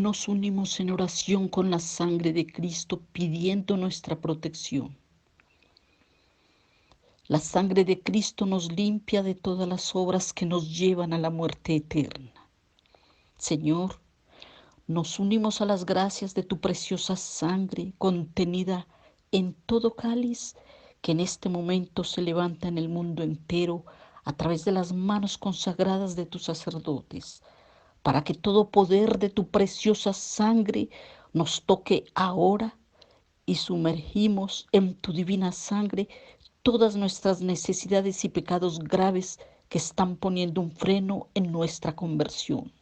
nos unimos en oración con la sangre de Cristo pidiendo nuestra protección. La sangre de Cristo nos limpia de todas las obras que nos llevan a la muerte eterna. Señor, nos unimos a las gracias de tu preciosa sangre contenida en todo cáliz que en este momento se levanta en el mundo entero a través de las manos consagradas de tus sacerdotes, para que todo poder de tu preciosa sangre nos toque ahora y sumergimos en tu divina sangre todas nuestras necesidades y pecados graves que están poniendo un freno en nuestra conversión.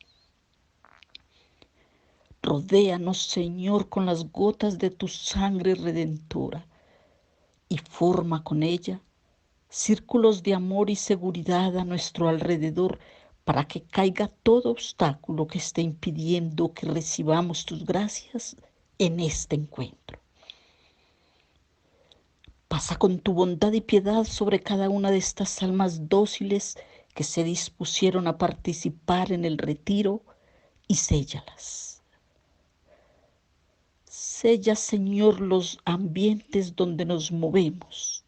Rodéanos, Señor, con las gotas de tu sangre redentora y forma con ella círculos de amor y seguridad a nuestro alrededor para que caiga todo obstáculo que esté impidiendo que recibamos tus gracias en este encuentro. Pasa con tu bondad y piedad sobre cada una de estas almas dóciles que se dispusieron a participar en el retiro y séllalas. Sella, Señor, los ambientes donde nos movemos,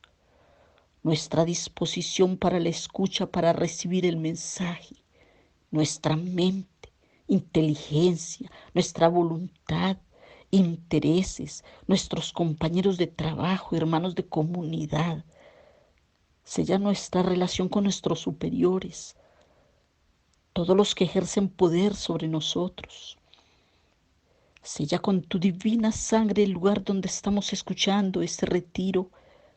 nuestra disposición para la escucha, para recibir el mensaje, nuestra mente, inteligencia, nuestra voluntad, intereses, nuestros compañeros de trabajo, hermanos de comunidad. Sella nuestra relación con nuestros superiores, todos los que ejercen poder sobre nosotros. Sella con tu divina sangre el lugar donde estamos escuchando este retiro,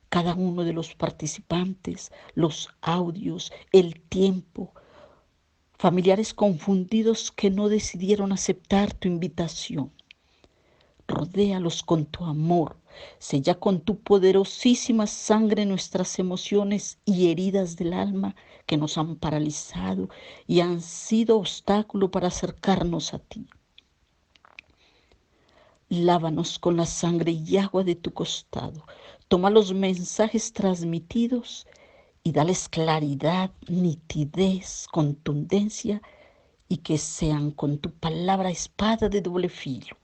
cada uno de los participantes, los audios, el tiempo, familiares confundidos que no decidieron aceptar tu invitación. Rodéalos con tu amor, sella con tu poderosísima sangre nuestras emociones y heridas del alma que nos han paralizado y han sido obstáculo para acercarnos a ti. Lávanos con la sangre y agua de tu costado. Toma los mensajes transmitidos y dales claridad, nitidez, contundencia y que sean con tu palabra espada de doble filo.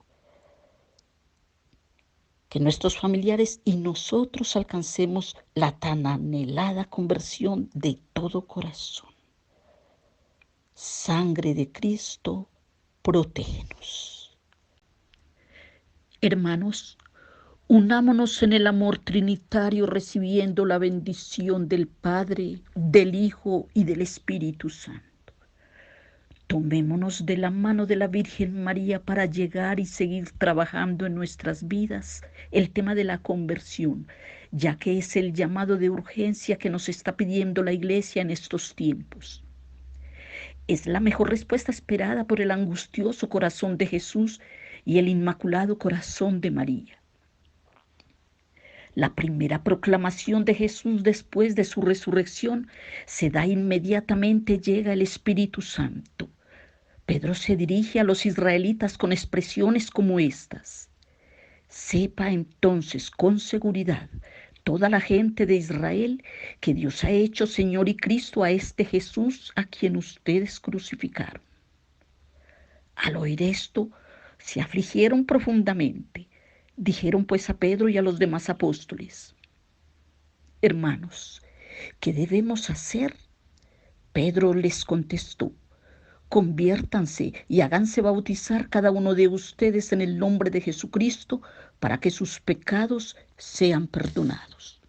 Que nuestros familiares y nosotros alcancemos la tan anhelada conversión de todo corazón. Sangre de Cristo, protégenos. Hermanos, unámonos en el amor trinitario recibiendo la bendición del Padre, del Hijo y del Espíritu Santo. Tomémonos de la mano de la Virgen María para llegar y seguir trabajando en nuestras vidas el tema de la conversión, ya que es el llamado de urgencia que nos está pidiendo la Iglesia en estos tiempos. Es la mejor respuesta esperada por el angustioso corazón de Jesús y el inmaculado corazón de María. La primera proclamación de Jesús después de su resurrección se da inmediatamente, llega el Espíritu Santo. Pedro se dirige a los israelitas con expresiones como estas: sepa entonces con seguridad toda la gente de Israel que Dios ha hecho Señor y Cristo a este Jesús a quien ustedes crucificaron. Al oír esto, se afligieron profundamente. Dijeron pues a Pedro y a los demás apóstoles: hermanos, ¿qué debemos hacer? Pedro les contestó: conviértanse y háganse bautizar cada uno de ustedes en el nombre de Jesucristo para que sus pecados sean perdonados.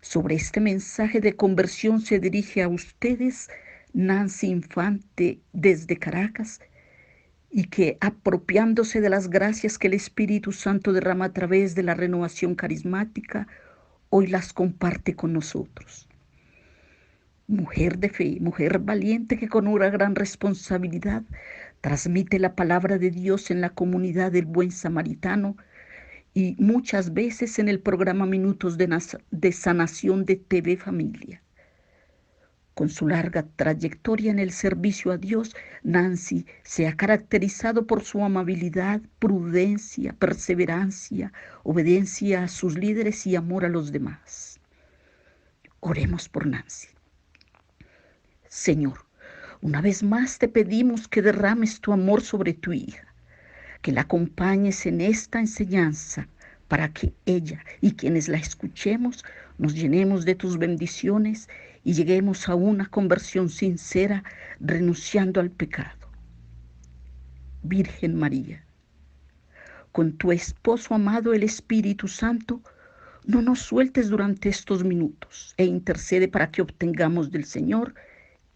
Sobre este mensaje de conversión se dirige a ustedes Nancy Infante desde Caracas, y que, apropiándose de las gracias que el Espíritu Santo derrama a través de la renovación carismática, hoy las comparte con nosotros. Mujer de fe, mujer valiente que con una gran responsabilidad transmite la palabra de Dios en la comunidad del Buen Samaritano y muchas veces en el programa Minutos de Sanación de TV Familia. Con su larga trayectoria en el servicio a Dios, Nancy se ha caracterizado por su amabilidad, prudencia, perseverancia, obediencia a sus líderes y amor a los demás. Oremos por Nancy. Señor, Una vez más te pedimos que derrames tu amor sobre tu hija, que la acompañes en esta enseñanza para que ella y quienes la escuchemos nos llenemos de tus bendiciones y lleguemos a una conversión sincera, renunciando al pecado. Virgen María, con tu esposo amado el Espíritu Santo, no nos sueltes durante estos minutos e intercede para que obtengamos del Señor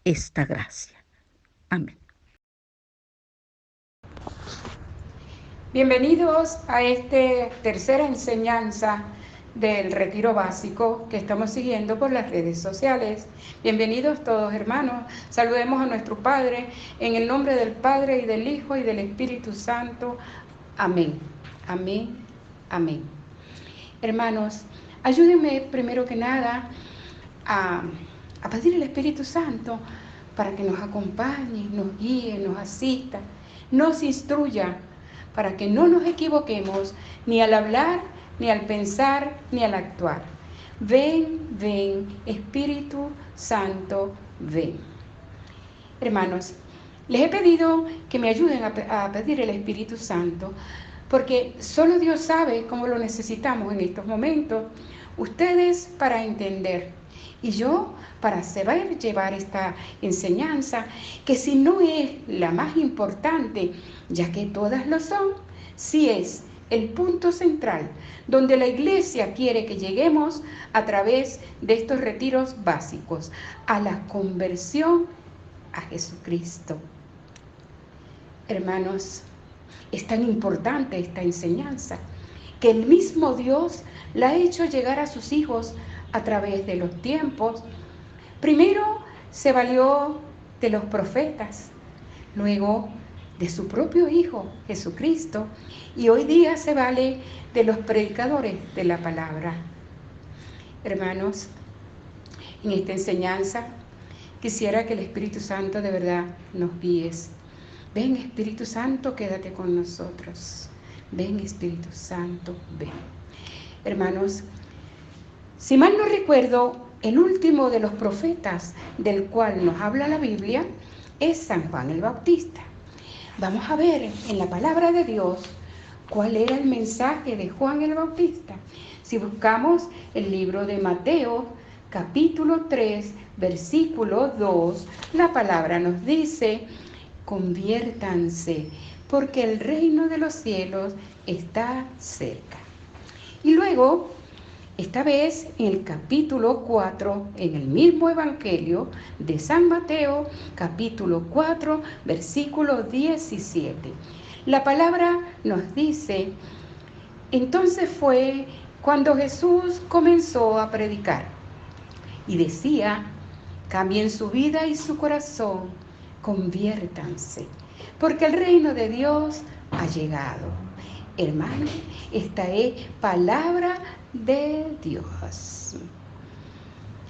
esta gracia. Amén. Bienvenidos a esta tercera enseñanza del retiro básico que estamos siguiendo por las redes sociales. Bienvenidos todos, hermanos. Saludemos a nuestro Padre en el nombre del Padre y del Hijo y del Espíritu Santo. Amén. Amén. Amén. Hermanos, ayúdenme primero que nada a pedir al Espíritu Santo para que nos acompañe, nos guíe, nos asista, nos instruya, para que no nos equivoquemos ni al hablar, ni al pensar, ni al actuar. Ven, ven, Espíritu Santo, ven. Hermanos, les he pedido que me ayuden a pedir el Espíritu Santo, porque solo Dios sabe cómo lo necesitamos en estos momentos. Ustedes para entender y yo para saber llevar esta enseñanza, que si no es la más importante, ya que todas lo son, sí es el punto central donde la Iglesia quiere que lleguemos a través de estos retiros básicos, a la conversión a Jesucristo. Hermanos, es tan importante esta enseñanza que el mismo Dios la ha hecho llegar a sus hijos a través de los tiempos. Primero se valió de los profetas, luego de su propio Hijo, Jesucristo, y hoy día se vale de los predicadores de la palabra. Hermanos, en esta enseñanza quisiera que el Espíritu Santo de verdad nos guíe. Ven, Espíritu Santo, quédate con nosotros. Ven, Espíritu Santo, ven. Hermanos, si mal no recuerdo, el último de los profetas del cual nos habla la Biblia es San Juan el Bautista. Vamos a ver en la palabra de Dios cuál era el mensaje de Juan el Bautista. Si buscamos el libro de Mateo, capítulo 3, versículo 2, la palabra nos dice: conviértanse, porque el reino de los cielos está cerca. Y luego, esta vez en el capítulo 4, en el mismo Evangelio de San Mateo, capítulo 4, versículo 17. La palabra nos dice: entonces fue cuando Jesús comenzó a predicar y decía: cambien su vida y su corazón, conviértanse, porque el reino de Dios ha llegado. Hermano, esta es palabra de Dios.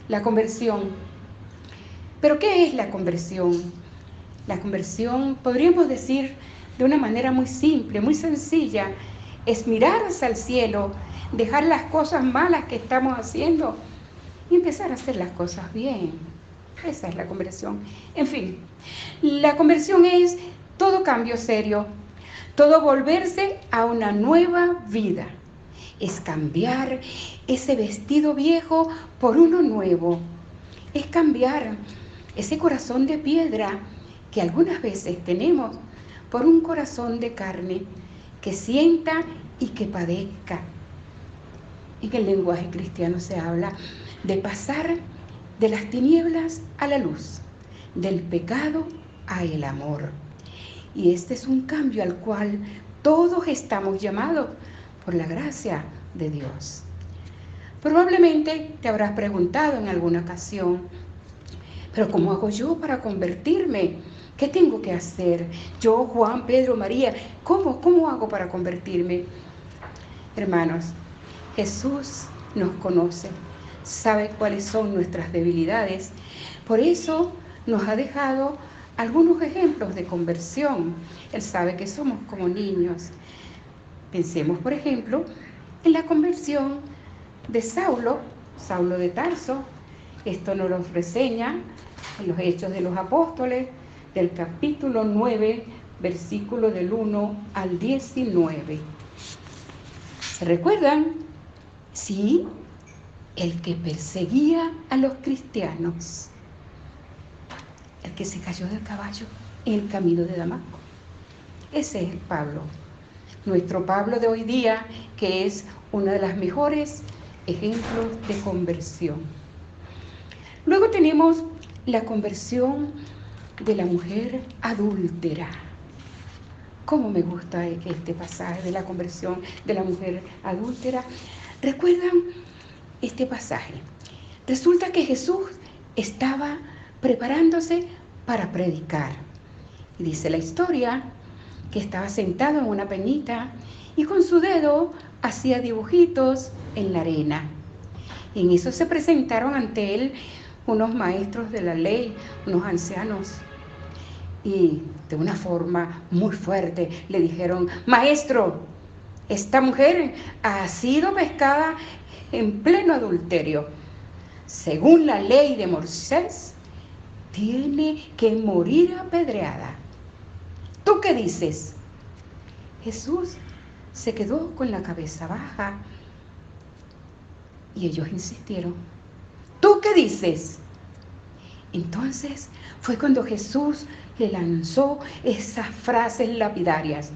La conversión. ¿Pero qué es la conversión? La conversión, podríamos decir de una manera muy simple, muy sencilla, es mirar hacia el cielo, dejar las cosas malas que estamos haciendo y empezar a hacer las cosas bien. Esa es la conversión. En fin, la conversión es todo cambio serio, todo volverse a una nueva vida. Es cambiar ese vestido viejo por uno nuevo. Es cambiar ese corazón de piedra que algunas veces tenemos por un corazón de carne que sienta y que padezca. En el lenguaje cristiano se habla de pasar de las tinieblas a la luz, del pecado a el amor. Y este es un cambio al cual todos estamos llamados por la gracia de Dios. Probablemente te habrás preguntado en alguna ocasión: ¿pero cómo hago yo para convertirme? ¿Qué tengo que hacer? Yo, Juan, Pedro, María, ¿cómo hago para convertirme? Hermanos, Jesús nos conoce, sabe cuáles son nuestras debilidades. Por eso nos ha dejado algunos ejemplos de conversión. Él sabe que somos como niños. Pensemos, por ejemplo, en la conversión de Saulo de Tarso. Esto nos lo reseña en los Hechos de los Apóstoles, del capítulo 9, versículo del 1 al 19. ¿Se recuerdan? Sí, el que perseguía a los cristianos, el que se cayó del caballo en el camino de Damasco. Ese es el Pablo, nuestro Pablo de hoy día, que es uno de los mejores ejemplos de conversión. Luego tenemos la conversión de la mujer adúltera. ¿Cómo me gusta este pasaje de la conversión de la mujer adúltera? ¿Recuerdan este pasaje? Resulta que Jesús estaba preparándose para predicar. Y dice la historia que estaba sentado en una peñita y con su dedo hacía dibujitos en la arena. Y en eso se presentaron ante él unos maestros de la ley, unos ancianos, y de una forma muy fuerte le dijeron: maestro, esta mujer ha sido pescada en pleno adulterio. Según la ley de Moisés, tiene que morir apedreada. ¿Tú qué dices? Jesús se quedó con la cabeza baja y ellos insistieron: ¿tú qué dices? Entonces fue cuando Jesús le lanzó esas frases lapidarias: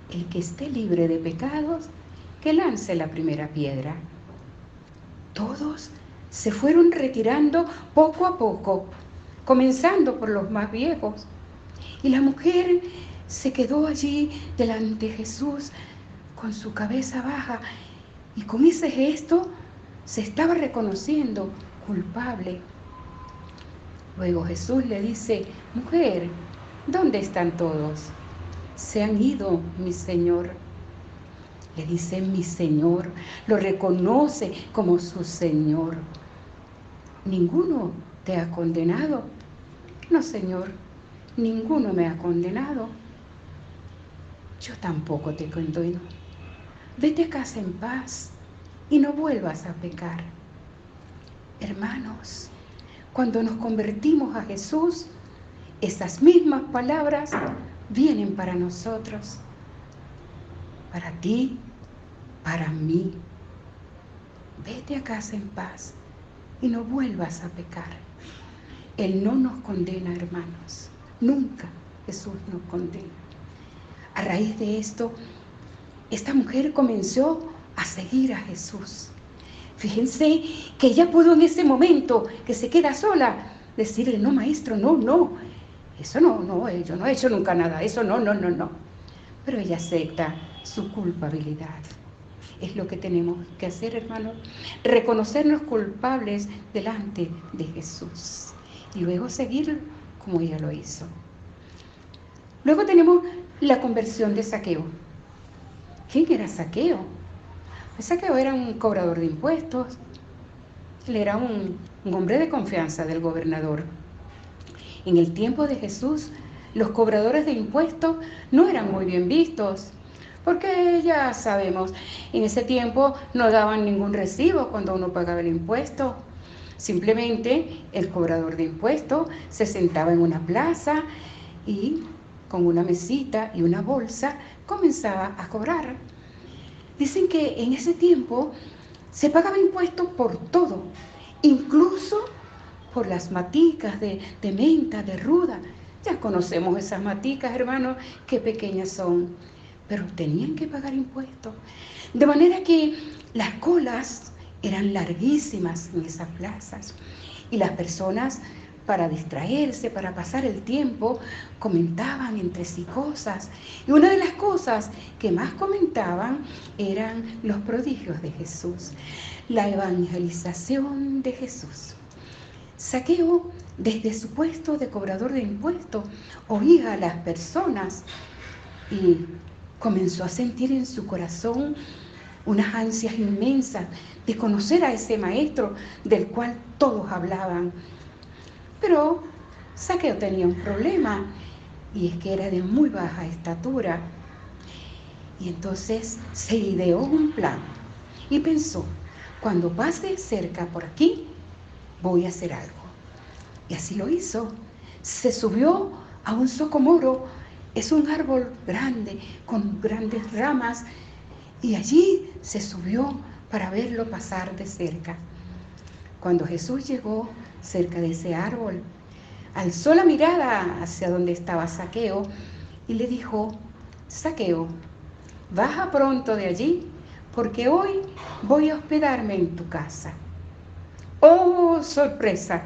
el que esté libre de pecados, que lance la primera piedra. Todos se fueron retirando poco a poco, comenzando por los más viejos. Y la mujer se quedó allí delante de Jesús con su cabeza baja, y con ese gesto se estaba reconociendo culpable. Luego Jesús le dice: mujer, ¿dónde están todos? Se han ido, mi Señor. Le dice mi Señor, lo reconoce como su Señor. ¿Ninguno te ha condenado? No, Señor, ninguno me ha condenado. Yo tampoco te condeno. Vete a casa en paz y no vuelvas a pecar. Hermanos, cuando nos convertimos a Jesús, esas mismas palabras vienen para nosotros, para ti, para mí. Vete a casa en paz y no vuelvas a pecar. Él no nos condena, hermanos. Nunca Jesús nos condena. A raíz de esto, esta mujer comenzó a seguir a Jesús. Fíjense que ella pudo en ese momento que se queda sola decirle: no, maestro, no, eso no, yo no he hecho nunca nada, eso no. Pero ella acepta su culpabilidad. Es lo que tenemos que hacer, hermanos, reconocernos culpables delante de Jesús y luego seguir como ella lo hizo. Luego tenemos la conversión de Zaqueo. ¿Quién era Zaqueo? Zaqueo era un cobrador de impuestos. Él era un hombre de confianza del gobernador. En el tiempo de Jesús, los cobradores de impuestos no eran muy bien vistos, porque ya sabemos, en ese tiempo no daban ningún recibo cuando uno pagaba el impuesto. Simplemente el cobrador de impuestos se sentaba en una plaza y con una mesita y una bolsa comenzaba a cobrar. Dicen que en ese tiempo se pagaba impuestos por todo, incluso por las maticas de menta, de ruda. Ya conocemos esas maticas, hermanos, qué pequeñas son, pero tenían que pagar impuestos. De manera que las colas eran larguísimas en esas plazas y las personas, para distraerse, para pasar el tiempo, comentaban entre sí cosas. Y una de las cosas que más comentaban eran los prodigios de Jesús, la evangelización de Jesús. Zaqueo, desde su puesto de cobrador de impuestos, oía a las personas y comenzó a sentir en su corazón unas ansias inmensas de conocer a ese maestro del cual todos hablaban. Pero Zaqueo tenía un problema, y es que era de muy baja estatura. Y entonces se ideó un plan y pensó: cuando pase cerca por aquí, voy a hacer algo. Y así lo hizo. Se subió a un socomoro. Es un árbol grande, con grandes ramas, y allí se subió para verlo pasar de cerca. Cuando Jesús llegó cerca de ese árbol, alzó la mirada hacia donde estaba Zaqueo y le dijo: Zaqueo, baja pronto de allí, porque hoy voy a hospedarme en tu casa. ¡Oh, sorpresa!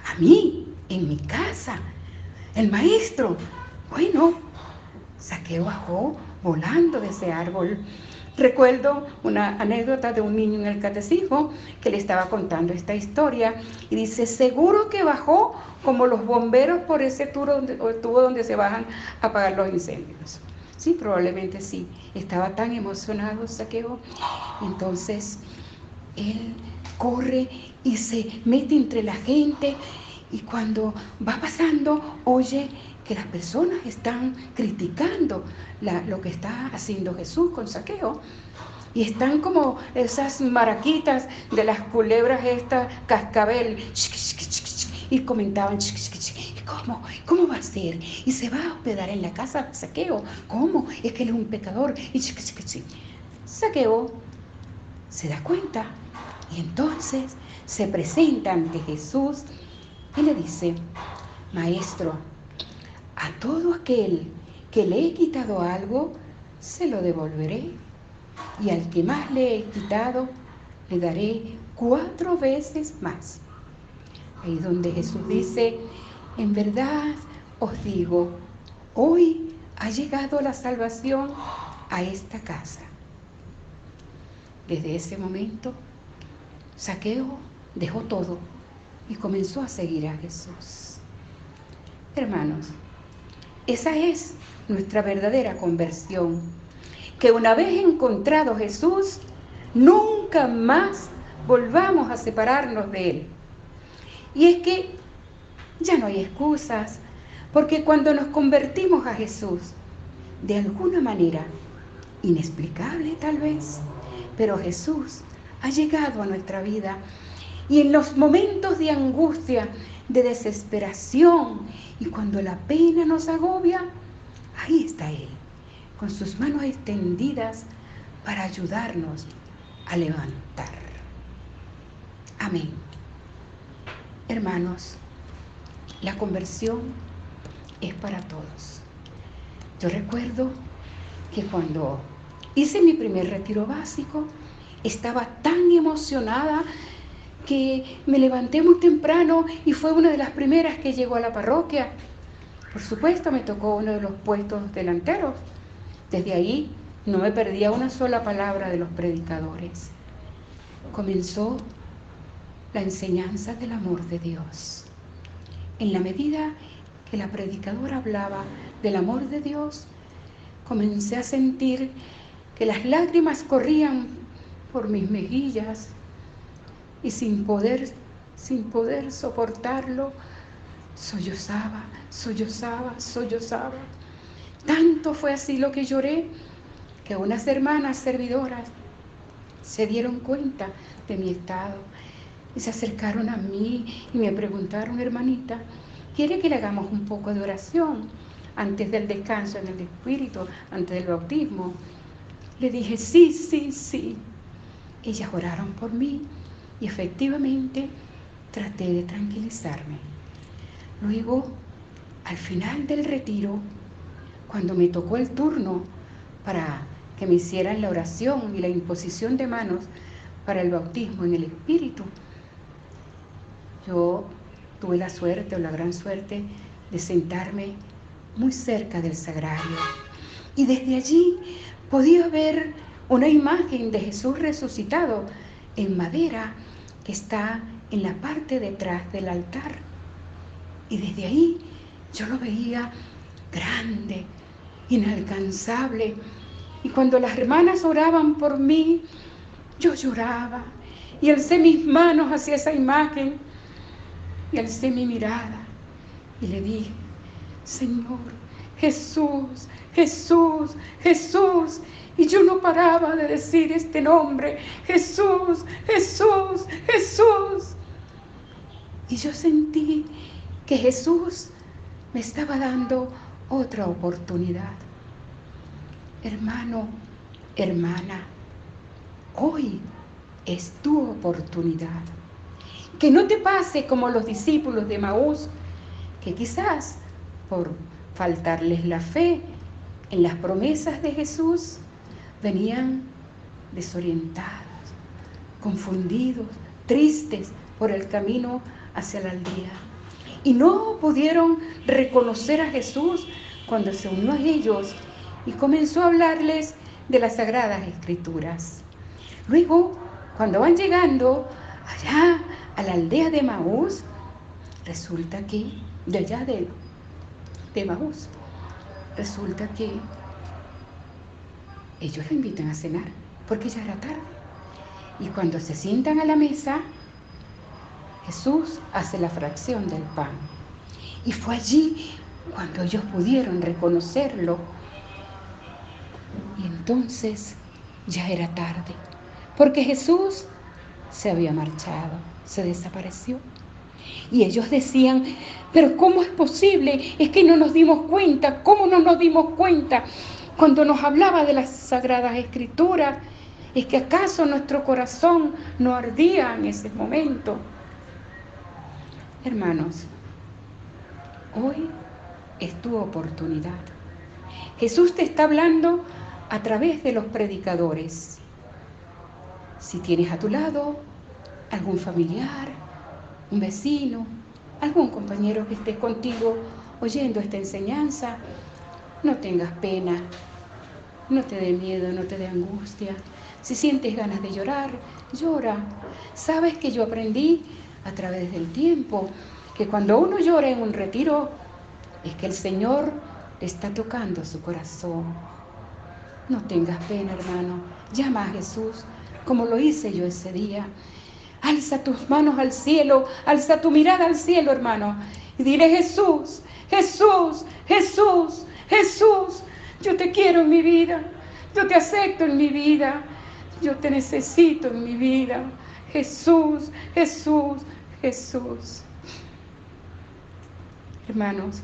A mí, en mi casa, el maestro. Bueno, Zaqueo bajó volando de ese árbol. Recuerdo una anécdota de un niño en el catecismo que le estaba contando esta historia y dice: seguro que bajó como los bomberos por ese tubo donde se bajan a apagar los incendios. Sí, probablemente sí. Estaba tan emocionado Zaqueo. Entonces él corre y se mete entre la gente, y cuando va pasando oye que las personas están criticando lo que está haciendo Jesús con Zaqueo, y están como esas maraquitas de las culebras estas, cascabel, y comentaban: ¿Cómo va a ser? Y se va a hospedar en la casa de Zaqueo. ¿Cómo? Es que él es un pecador. Y Zaqueo se da cuenta y entonces se presenta ante Jesús y le dice: Maestro, a todo aquel que le he quitado algo, se lo devolveré, y al que más le he quitado, le daré 4 veces más. Ahí donde Jesús dice: en verdad os digo, hoy ha llegado la salvación a esta casa. Desde ese momento, Zaqueo dejó todo y comenzó a seguir a Jesús. Hermanos, esa es nuestra verdadera conversión, que una vez encontrado Jesús, nunca más volvamos a separarnos de Él. Y es que ya no hay excusas, porque cuando nos convertimos a Jesús, de alguna manera, inexplicable tal vez, pero Jesús ha llegado a nuestra vida, y en los momentos de angustia, de desesperación, y cuando la pena nos agobia, ahí está Él, con sus manos extendidas para ayudarnos a levantar. Amén. Hermanos, la conversión es para todos. Yo recuerdo que cuando hice mi primer retiro básico, estaba tan emocionada que me levanté muy temprano y fue una de las primeras que llegó a la parroquia. Por supuesto, me tocó uno de los puestos delanteros. Desde ahí no me perdía una sola palabra de los predicadores. Comenzó la enseñanza del amor de Dios. En la medida que la predicadora hablaba del amor de Dios, comencé a sentir que las lágrimas corrían por mis mejillas, y sin poder soportarlo, sollozaba. Tanto fue así lo que lloré, que unas hermanas servidoras se dieron cuenta de mi estado y se acercaron a mí y me preguntaron: hermanita, ¿quiere que le hagamos un poco de oración antes del descanso en el Espíritu, antes del bautismo? Le dije: sí. Ellas oraron por mí y efectivamente traté de tranquilizarme. Luego, al final del retiro, cuando me tocó el turno para que me hicieran la oración y la imposición de manos para el bautismo en el Espíritu, yo tuve la suerte o la gran suerte de sentarme muy cerca del sagrario, y desde allí podía ver una imagen de Jesús resucitado en madera que está en la parte detrás del altar, y desde ahí yo lo veía grande, inalcanzable, y cuando las hermanas oraban por mí, yo lloraba y alcé mis manos hacia esa imagen y alcé mi mirada y le dije: Señor, Jesús. Y yo no paraba de decir este nombre: Jesús. Y yo sentí que Jesús me estaba dando otra oportunidad. Hermano, hermana, hoy es tu oportunidad. Que no te pase como los discípulos de Maús, que quizás por faltarles la fe en las promesas de Jesús, venían desorientados, confundidos, tristes por el camino hacia la aldea. Y no pudieron reconocer a Jesús cuando se unió a ellos y comenzó a hablarles de las Sagradas Escrituras. Luego, cuando van llegando allá a la aldea de Maús, resulta que, de allá de Maús, resulta que ellos la invitan a cenar, porque ya era tarde. Y cuando se sientan a la mesa, Jesús hace la fracción del pan. Y fue allí cuando ellos pudieron reconocerlo. Y entonces ya era tarde, porque Jesús se había marchado, se desapareció. Y ellos decían, pero ¿cómo es posible? Es que no nos dimos cuenta. ¿Cómo no nos dimos cuenta? Cuando nos hablaba de las Sagradas Escrituras, ¿es que acaso nuestro corazón no ardía en ese momento? Hermanos, hoy es tu oportunidad. Jesús te está hablando a través de los predicadores. Si tienes a tu lado algún familiar, un vecino, algún compañero que esté contigo oyendo esta enseñanza, no tengas pena, no te dé miedo, no te dé angustia. Si sientes ganas de llorar, llora. Sabes que yo aprendí a través del tiempo que cuando uno llora en un retiro es que el Señor le está tocando su corazón. No tengas pena, hermano. Llama a Jesús como lo hice yo ese día. Alza tus manos al cielo, alza tu mirada al cielo, hermano, y dile: Jesús, Jesús, Jesús, Jesús, yo te quiero en mi vida, yo te acepto en mi vida, yo te necesito en mi vida. Jesús, Jesús, Jesús. Hermanos,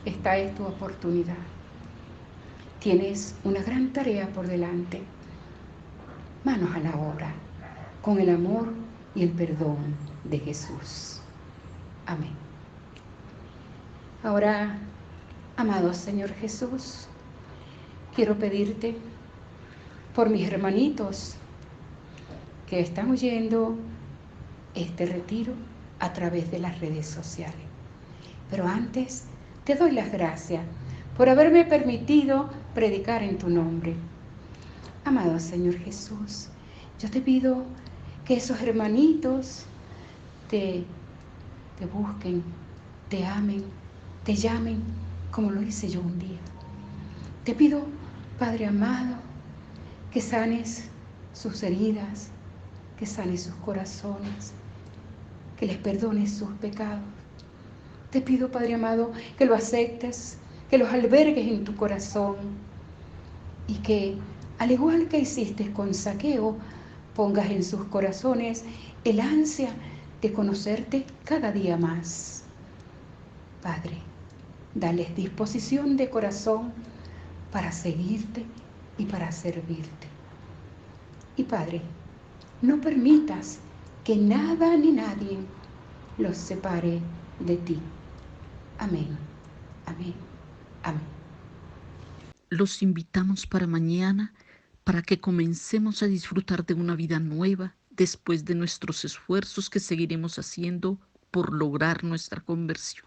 esta es tu oportunidad. Tienes una gran tarea por delante. Manos a la obra, con el amor y el perdón de Jesús. Amén. Ahora, amado Señor Jesús, quiero pedirte por mis hermanitos que están oyendo este retiro a través de las redes sociales. Pero antes, te doy las gracias por haberme permitido predicar en tu nombre. Amado Señor Jesús, yo te pido que esos hermanitos te busquen, te amen, te llamen como lo hice yo un día. Te pido, Padre amado, que sanes sus heridas, que sanes sus corazones, que les perdones sus pecados. Te pido, Padre amado, que lo aceptes, que los albergues en tu corazón y que, al igual que hiciste con Zaqueo, pongas en sus corazones el ansia de conocerte cada día más. Padre, dales disposición de corazón para seguirte y para servirte. Y Padre, no permitas que nada ni nadie los separe de ti. Amén, amén, amén. Los invitamos para mañana para que comencemos a disfrutar de una vida nueva después de nuestros esfuerzos que seguiremos haciendo por lograr nuestra conversión.